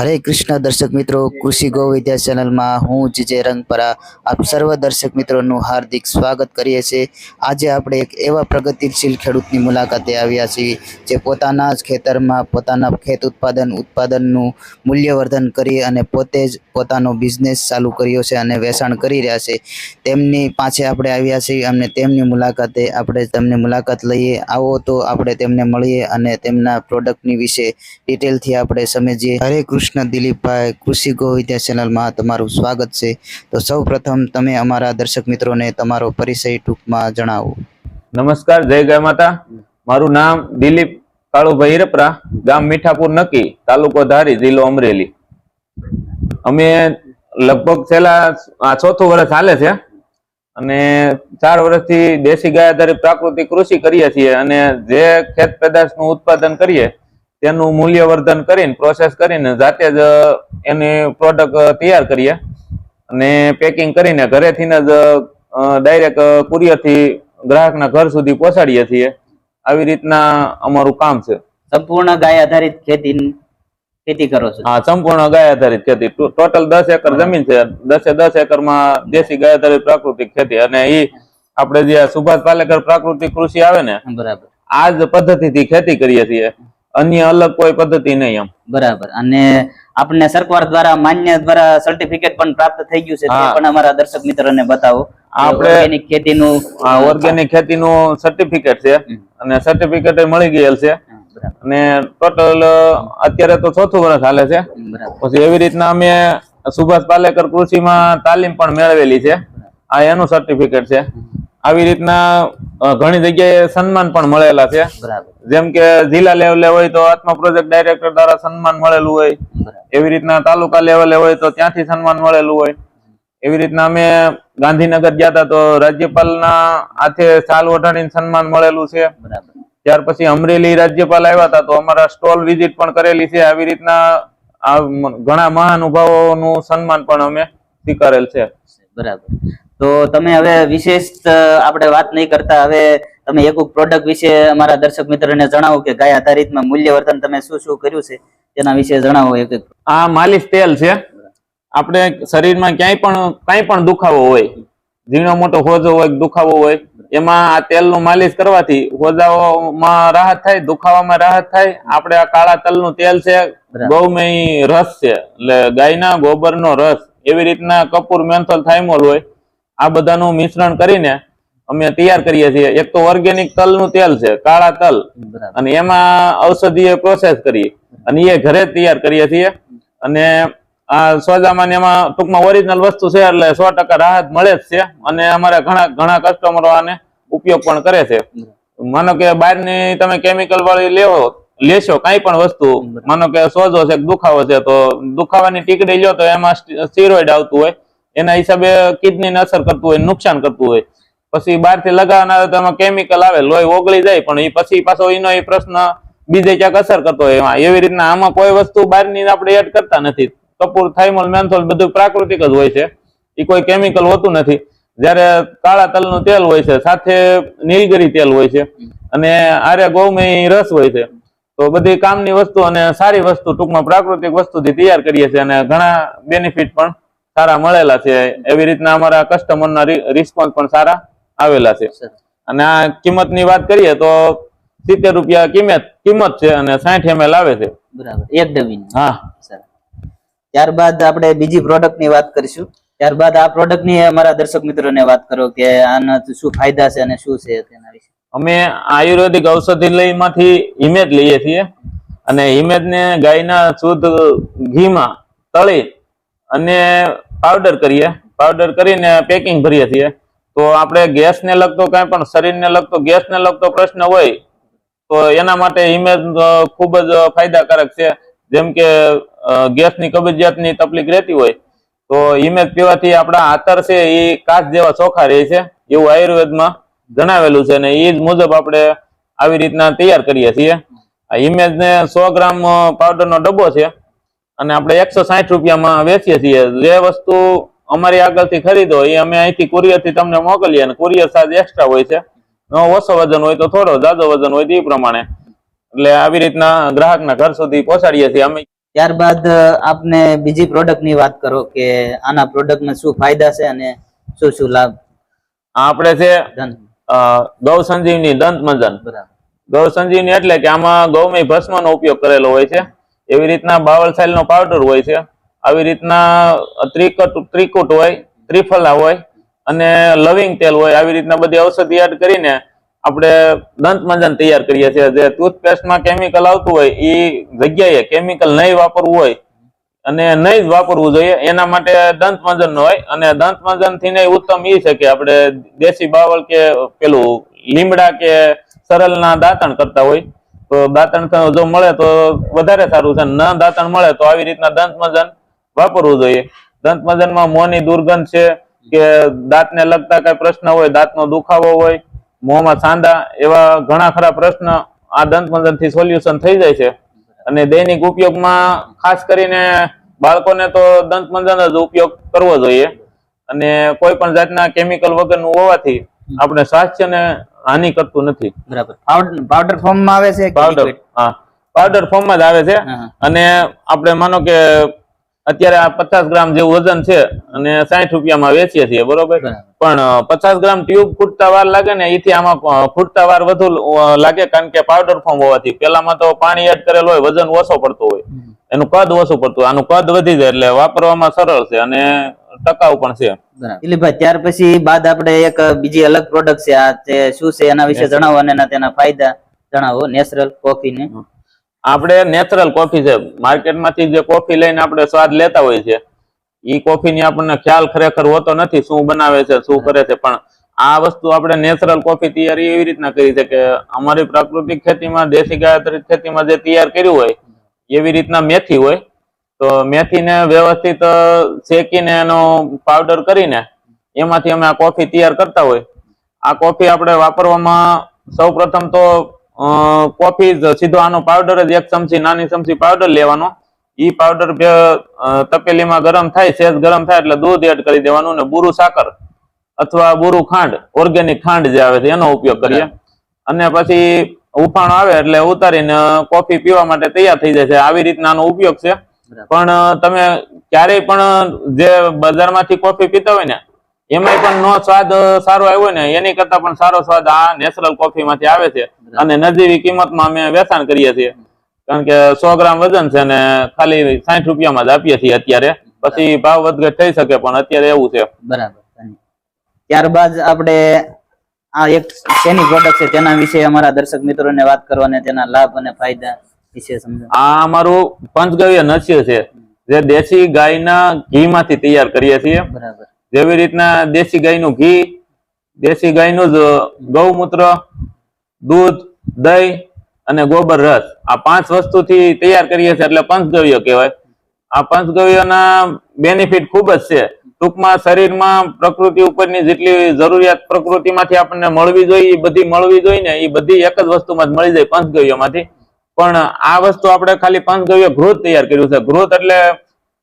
हरे कृष्ण दर्शक मित्रों, कृषि गौ विद्या चैनल में हूँ जीजे रंगपरा आप सर्व दर्शक मित्रों हार्दिक स्वागत करीए छे। आज आपणे एक एवा प्रगतिशील खेडूतनी मुलाकाते आव्या छीए जे पोताना ज खेतरमां पोताना खेत उत्पादननुं मूल्यवर्धन करी अने पोते ज पोतानो बिजनेस चालू कर्यो छे अने वेचाण करी रह्या छे। तेमनी पाछे आपणे आव्या छीए अने तेमनी मुलाकाते आपणे तेमनी मुलाकात लईए। आवो तो आपणे तेमने मळीए अने तेमना प्रोडक्टनी विशे डिटेलथी आपणे समजीए। हरे कृष्ण दिलीप भाई, कृषि गौ विद्या चैनल में तमारुं स्वागत है। तो सौ प्रथम तमे अमारा दर्शक मित्रों ने तमारो परिचय टूंक में जणावो। नमस्कार, जय गाय माता। मारू नाम दिलीप काळुभाई हिरपरा, गाम मीठापुर नक्की, तालुको धारी, जिल्लो अमरेली। अमे लगभग छेल्ला चौथुं वर्ष हाले छे अने 4 वर्षथी देशी गाय आधारित प्राकृतिक कृषि करीए छीए अने जे खेत पेदाशनुं उत्पादन करीए तेनुं मूल्यवर्धन करीने प्रोसेस करीने जाते ज एनी प्रोडक्ट तैयार करीए अने पेकिंग करीने घरेथीने ज डायरेक्ट कुरियरथी ग्राहकना घर सुधी पहोंचाडीए छीए। આવી રીતના અમારું કામ છે। संपूर्ण गाय आधारित खेती करो छो? हाँ, संपूर्ण गाय आधारित खेती। टोटल 10 एकड़ जमीन है। 10 एकड़ में देशी गाय आधारित प्राकृतिक खेती अने ई आपणे जे सुभाष पालेकर प्राकृतिक कृषि आवे ने बराबर आज पद्धतिथी खेती करीए छीए, अन्य अलग कोई पद्धति नहीं एम। बराबर। अने आपने सरकार द्वारा मान्य द्वारा सर्टिफिकेट पण प्राप्त થઈ ગયું છે તે પણ અમારા દર્શક મિત્રોને બતાવો। આપણે ઓર્ગેનિક ખેતીનું ઓર્ગેનિક ખેતીનું સર્ટિફિકેટ છે અને સર્ટિફિકેટ મળી ગયેલ છે અને ટોટલ અત્યારે તો ચોથું વર્ષ હાલે છે। પછી એવી રીતના અમે સુભાષ પાલેકર કૃષિમાં તાલીમ પણ મેળવેલી છે, આ એનું સર્ટિફિકેટ છે। આવી રીતના ઘણી જગ્યાએ સન્માન પણ મળેલા છે, જેમ કે જિલ્લા લેવલે હોય તો આત્મા પ્રોજેક્ટ ડાયરેક્ટર દ્વારા સન્માન મળેલું હોય, એવી રીતના તાલુકા લેવલે હોય તો ત્યાંથી સન્માન મળેલું હોય। એવી રીતના અમે ગાંધીનગર ગયા હતા તો રાજ્યપાલના હાથે સાલ ઓઢાડીને સન્માન મળેલું છે। ત્યાર પછી અમરેલી રાજ્યપાલ આવ્યા હતા તો અમારા સ્ટોલ વિઝિટ પણ કરેલી છે। આવી રીતના ઘણા મહાનુભાવોનું સન્માન પણ અમે સ્વીકારેલ છે। બરાબર। તો તમે હવે વિશેષ આપણે વાત નહીં કરતા, હવે તમે એક પ્રોડક્ટ વિશે અમારા દર્શક મિત્રોને જણાવો કે ગાય આધારિતમાં મૂલ્યવર્ધન તમે શું શું કર્યું છે તેના વિશે જણાવો। એક આ માલિશ તેલ છે। આપણે શરીરમાં કાંઈ પણ દુખાવો હોય, ઝીણો મોટો હોજો હોય, દુખાવો હોય, એમાં આ તેલનું માલિશ કરવાથી હોજાઓમાં રાહત થાય, દુખાવામાં રાહત થાય। આપણે આ કાળા તલનું તેલ છે, ગૌમય રસ છે એટલે ગાયના ગોબરનો રસ, એવી રીતના કપૂર, મેન્થોલ, થાઇમોલ હોય, આ બધાનું મિશ્રણ કરીને અમે તૈયાર કરીએ છીએ। એક તો ઓર્ગેનિક તલનું તેલ છે, કાળા તલ, અને એમાં ઔષધીય પ્રોસેસ કરી અને એ ઘરે તૈયાર કરીએ છીએ અને આ સોજામાં એમાં ટૂંકમાં ઓરિજિનલ વસ્તુ છે એટલે 100% રાહત મળે જ છે અને અમારા ઘણા કસ્ટમરો આને ઉપયોગ પણ કરે છે। માનો કે બહારની તમે કેમિકલ વાળી લેશો કાંઈ પણ વસ્તુ, માનો કે સોજો છે, દુખાવો છે, તો દુખાવાની ટીકડી લ્યો તો એમાં સ્ટીરોઇડ આવતું હોય, એના હિસાબે કિડનીને અસર કરતું હોય, નુકસાન કરતું હોય। પછી બહારથી લગાવવાના તો એમાં કેમિકલ આવે, લોહી ઓગળી જાય, પણ એ પછી પાછો એનો એ પ્રશ્ન બીજે ક્યાંક અસર કરતો હોય। એવી રીતના આમાં કોઈ વસ્તુ બહારની આપણે એડ કરતા નથી। કપૂર, થાઇમોલ, મેન્થોલ બધું પ્રાકૃતિક જ હોય છે, એ કોઈ કેમિકલ હોતું નથી। જ્યારે કાળા તલનું તેલ હોય છે, સાથે નીલગિરી તેલ હોય છે અને આરે ગૌમય રસ હોય છે, તો બધી કામની વસ્તુ અને સારી વસ્તુ ટૂંકમાં પ્રાકૃતિક વસ્તુથી તૈયાર કરીએ છીએ અને ઘણા બેનિફિટ પણ સારા મળેલા છે। એવી રીતના અમારા કસ્ટમરના રિસ્પોન્સ પણ સારા આવેલા છે। અને આ કિંમતની વાત કરીએ તો 70 રૂપિયા કિંમત છે અને 60 ml આવે છે। બરાબર, એક ડબ્બીની। હા સર, ત્યારબાદ આપણે બીજી પ્રોડક્ટની વાત કરીશું। ત્યારબાદ આ પ્રોડક્ટની અમારા દર્શક મિત્રોને વાત કરો કે આના શું ફાયદા છે અને શું છે તેના વિશે। અમે આયુર્વેદિક ઔષધિલયમાંથી હિમેજ લઈએ છીએ અને હિમેજને ગાયના શુદ્ધ ઘીમાં તળી અને પાવડર કરીને પેકિંગ ભરીએ છીએ। તો આપણે ગેસને લગતો કાંઈ પણ શરીરને લગતો ગેસને લગતો પ્રશ્ન હોય તો એના માટે હિમેજ ખૂબ જ ફાયદાકારક છે। જેમ કે ગેસની કબજિયાતની તકલીફ રહેતી હોય તો હિમેજ પીવાથી આપણા આતર છે એ કાચ જેવા ચોખ્ખા રહે છે, એવું આયુર્વેદમાં જણાવેલું છે અને એ જ મુજબ આપણે આવી રીતના તૈયાર કરીએ છીએ। આ હિમેજને 100 ગ્રામ પાવડરનો ડબ્બો છે અને આપણે 160 રૂપિયામાં વેચીએ છીએ। જે વસ્તુ અમારી આગળથી ખરીદો એ અમે અહીંથી કુરિયરથી તમને મોકલીએ અને કુરિયર ચાર્જ એક્સ્ટ્રા હોય છે। ઓછો વજન હોય તો થોડો, જાજો વજન હોય તો એ પ્રમાણે, એટલે આવી રીતના ગ્રાહકના ઘર સુધી પહોંચાડીએ છીએ અમે। ત્યારબાદ આપને બીજી પ્રોડક્ટ ની વાત કરો કે આના પ્રોડક્ટ માં શું ફાયદા છે અને શું શું લાભ. આપણે છે ધન. ગૌ સંજીવની દંત મંજન. બરાબર. ગૌ સંજીવની એટલે કે આમાં ગૌમય ભસ્મ નો ઉપયોગ કરેલો હોય છે. એવી રીતના બાવળસાલ નો પાવડર હોય છે. આવી રીતના ત્રિકુટ હોય, ત્રિફલા હોય અને લવિંગ તેલ હોય. આવી રીતના બધી ઔષધિ એડ કરીને આપણે દંત મંજન તૈયાર કરીએ છીએ. જે ટૂથપેસ્ટમાં કેમિકલ આવતું હોય એ જગ્યાએ કેમિકલ નહીં વાપરવું હોય અને નહીં જ વાપરવું જોઈએ. એના માટે દંત મંજન નો હોય. અને દંત મંજન થી નહીં ઉત્તમ એ છે કે આપણે દેશી બાવળ કે પેલું લીમડા કે સરલના દાંતણ કરતા હોય તો દાંતણ જો મળે તો વધારે સારું છે. ન દાંતણ મળે તો આવી રીતના દંત મંજન વાપરવું જોઈએ. દંત મંજનમાં મોંની દુર્ગંધ છે કે દાંતને લગતા કઈ પ્રશ્ન હોય, દાંતનો દુખાવો હોય, મોંમાં સાંધા, એવા ઘણા ખરા પ્રશ્ન આ દંત મંજન થી સોલ્યુશન થઈ જાય છે. અને દૈનિક ઉપયોગમાં ખાસ કરીને બાળકોને તો દંત મંજન જ ઉપયોગ કરવો જોઈએ. અને કોઈ પણ જાતના કેમિકલ વગરનું હોવાથી આપણે સ્વાસ્થ્યને હાનિ કરતું નથી. બરાબર. પાવડર ફોર્મ માં આવે છે. પાવડર, હા, પાવડર ફોર્મ જ આવે છે. અને આપણે માનો કે અત્યારે આ 50 ગ્રામ જેવું વજન છે અને 60 રૂપિયામાં વેચીએ છીએ, બરોબર. પણ 50 ગ્રામ ટ્યુબ ફૂટતા વાર લાગે ને, એથી આમાં ફૂટતા વાર વધુ લાગે, કારણ કે પાવડર ફોર્મ હોવાથી. પેલામાં તો પાણી એડ કરેલ હોય, વજન ઓછો પડતો હોય, એનું કદ ઓછું પડતું. આનું કદ વધી જાય એટલે વાપરવામાં સરળ છે અને ટકાઉ પણ છે. દિલીપભાઈ, ત્યાર પછી બાદ આપણે એક બીજી અલગ પ્રોડક્ટ છે, આ તે શું છે એના વિશે જણાવો અને તેના ફાયદા જણાવો. નેચરલ કોફી ને આપણે નેચરલ કોફી છે. માર્કેટમાંથી જે કોફી લઈને આપણે સ્વાદ લેતા હોય છે એ કોફીની આપણને ખ્યાલ ખરેખર હોતો નથી શું બનાવે છે, શું કરે છે. પણ આ વસ્તુ આપણે નેચરલ કોફી તૈયારી એવી રીતના કરી છે કે અમારી પ્રાકૃતિક ખેતીમાં, દેશી ગાયત્રિક ખેતીમાં જે તૈયાર કર્યું હોય એવી રીતના મેથી હોય તો મેથીને વ્યવસ્થિત શેકીને એનો પાવડર કરીને એમાંથી અમે આ કોફી તૈયાર કરતા હોય. આ કોફી આપણે વાપરવામાં સૌ પ્રથમ તો કોફી સીધો આનો પાવડર જ 1 ચમચી, નાની ચમચી પાવડર લેવાનો. ઈ પાવડર તપેલીમાં ગરમ થાય, સેજ ગરમ થાય એટલે દૂધ એડ કરી દેવાનું ને બુરુ સાકર અથવા બુરુ ખાંડ, ઓર્ગેનિક ખાંડ જે આવે છે એનો ઉપયોગ કરીએ. અને પછી ઉફાણો આવે એટલે ઉતારીને કોફી પીવા માટે તૈયાર થઈ જાય છે. આવી રીતના આનો ઉપયોગ છે. પણ તમે ક્યારેય પણ જે બજારમાંથી કોફી પીતા હોય ને એમાં પણ નો સ્વાદ સારો આવ્યો ને એની કરતા પણ સારો સ્વાદ આ નેચરલ કોફી માંથી આવે છે. અને નજીવી કિંમતમાં અમે વેચાણ કરીએ છીએ, કારણ કે 100 ગ્રામ વજન છે ને ખાલી 60 રૂપિયામાં જ આપીએ છીએ અત્યારે. પછી ભાવ વધઘટ થઈ શકે પણ અત્યારે એવું છે. બરાબર. ત્યારબાદ આપણે આ એક શેની પ્રોડક્ટ છે તેના વિશે અમારા દર્શક મિત્રોને વાત કરો અને તેના લાભ અને ફાયદા વિશે સમજો. આ અમારું પંચગવ્ય નસ્ય છે, જે દેશી ગાયના ઘી માંથી તૈયાર કરીએ છીએ. બરાબર. જેવી રીતના દેશી ગાયનું ઘી, દેશી ગાયનું જ ગૌમૂત્ર, દૂધ, દહીં અને ગોબર રસ, આ 5 વસ્તુથી તૈયાર કરીએ છીએ એટલે પંચગવ્ય કહેવાય. આ પંચગવ્યના બેનિફિટ ખૂબ જ છે. ટૂંકમાં શરીરમાં પ્રકૃતિ ઉપરની જેટલી જરૂરિયાત પ્રકૃતિમાંથી આપણને મળવી જોઈએ એ બધી મળવી જોઈએ ને, એ બધી એક જ વસ્તુમાં જ મળી જાય પંચગવ્યમાંથી. પણ આ વસ્તુ આપણે ખાલી પંચગવ્ય ઘૃત તૈયાર કર્યું છે. ઘૃત એટલે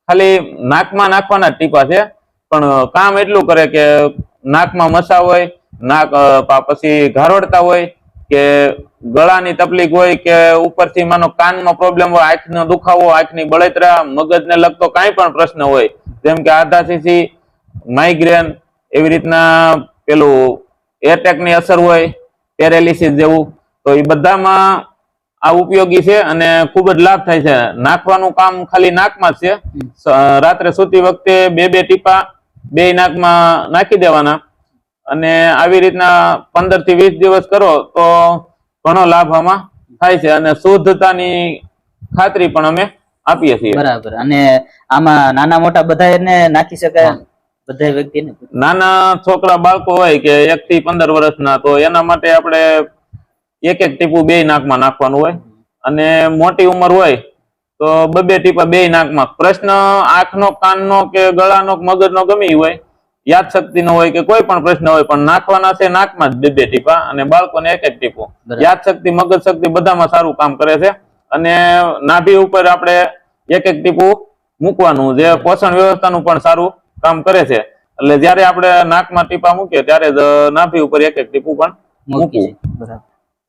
ખાલી નાકમાં નાખવાના ટીપા છે, પણ કામ એટલું કરે કે નાકમાં મસા હોય, નાક પછી ઘારોડતા હોય કે ગળાની તકલીફ હોય કે ઉપરથી માનો કાનમાં પ્રોબ્લેમ હોય, આંખનો દુખાવો, આંખની બળતરા, મગજને લગતો કાંઈ પણ પ્રશ્ન હોય, જેમ કે આધાશીથી, માઇગ્રેન, એવી રીતના પેલું એટેકની અસર હોય, પેરેલિસિસ જેવું, તો એ બધામાં આ ઉપયોગી છે અને ખૂબ જ લાભ થાય છે. નાખવાનું કામ ખાલી નાકમાં જ છે. રાત્રે સૂતી વખતે 2 ટીપા 2 નાકમાં નાખી દેવાના અને આવી રીતના 15 થી 20 દિવસ કરો તો ઘણો લાભ આમાં થાય છે. અને શુદ્ધતાની ખાતરી પણ અમે આપીએ છીએ. બરાબર. અને આમાં નાના મોટા બધાને નાખી શકાય? બધા વ્યક્તિને? નાના છોકરા બાળકો હોય કે 1 થી 15 વર્ષના, તો એના માટે આપણે 1 ટીપું 2 નાકમાં નાખવાનું હોય. અને મોટી ઉંમર હોય તો 2 ટીપા 2 નાકમાં. પ્રશ્ન આંખનો, કાનનો કે ગળાનો, મગજનો ગમે હોય, યાદશક્તિનો હોય કે કોઈ પણ પ્રશ્ન હોય, પણ નાખવાના છે નાકમાં જ 2 ટીપા અને બાળકોને 1 ટીપું. યાદશક્તિ, મગજ શક્તિ બધામાં સારું કામ કરે છે. અને નાભી ઉપર આપણે 1 ટીપું મૂકવાનું, જે પોષણ વ્યવસ્થાનું પણ સારું કામ કરે છે. એટલે જયારે આપણે નાકમાં ટીપા મૂકીએ ત્યારે જ નાભી ઉપર 1 ટીપું પણ મૂકવું.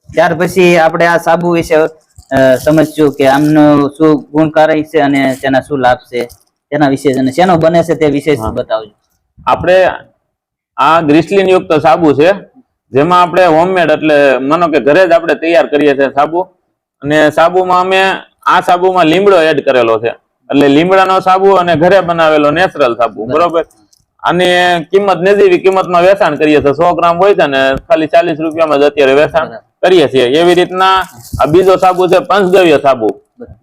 ત્યાર પછી આપણે આ સાબુ વિશે સમજશું કે આમનો શું ગુણકારી છે અને તેના શું લાભ છે તેના વિશે અને શેનો બને છે તે વિશે બતાવજો. આપણે આ ગ્લિસરીન યુક્ત સાબુ છે, જેમાં આપણે હોમમેડ એટલે માનો કે ઘરે જ આપણે તૈયાર કરીએ છીએ સાબુ. અને સાબુમાં અમે આ સાબુમાં લીમડો એડ કરેલો છે, એટલે લીમડાનો સાબુ અને ઘરે બનાવેલો નેચરલ સાબુ. બરોબર. આની કિંમત નજીવી કિંમતમાં વેચાણ કરીએ છીએ. 100 ગ્રામ હોય છે ને ખાલી 40 રૂપિયામાં જ અત્યારે વેચાણ કરીએ છીએ. એવી રીતના આ બીજો સાબુ છે પંચગવ્ય સાબુ.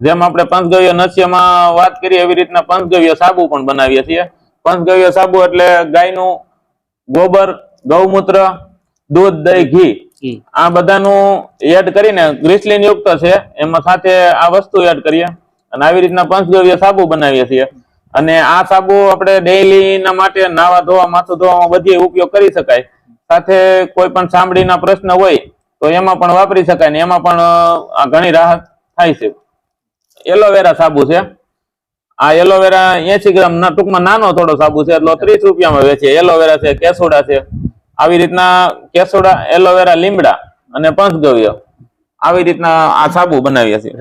જેમ આપણે પંચગવ્ય નસ્યમાં વાત કરીએ એવી રીતના પંચગવ્ય સાબુ પણ બનાવીએ છીએ. પંચગવ્ય સાબુ એટલે ગાયનું ગોબર, ગૌમૂત્ર, દૂધ, દહીં, ઘી આ બધાનું એડ કરીને ગ્લિસરીન યુક્ત છે, એમાં સાથે આ વસ્તુ એડ કરીએ અને આવી રીતના પંચગવ્ય સાબુ બનાવીએ છીએ. અને આ સાબુ આપણે ડેઈલી ના માટે નાવા ધોવા, માથું ધોવામાં બધે ઉપયોગ કરી શકાય. સાથે કોઈ પણ ચામડીના પ્રશ્ન હોય તો એમાં પણ વાપરી શકાય ને એમાં પણ ઘણી રાહત થાય છે. એલોવેરા સાબુ છે. આ એલોવેરા 80 ગ્રામ ના ટૂંકમાં નાનો થોડો સાબુ છે, એટલે 30 રૂપિયામાં વેચે. એલોવેરા છે, કેસોડા છે, આવી રીતના કેસોડા, એલોવેરા, લીમડા અને પંચગવ્ય આવી રીતના આ સાબુ બનાવીએ છીએ.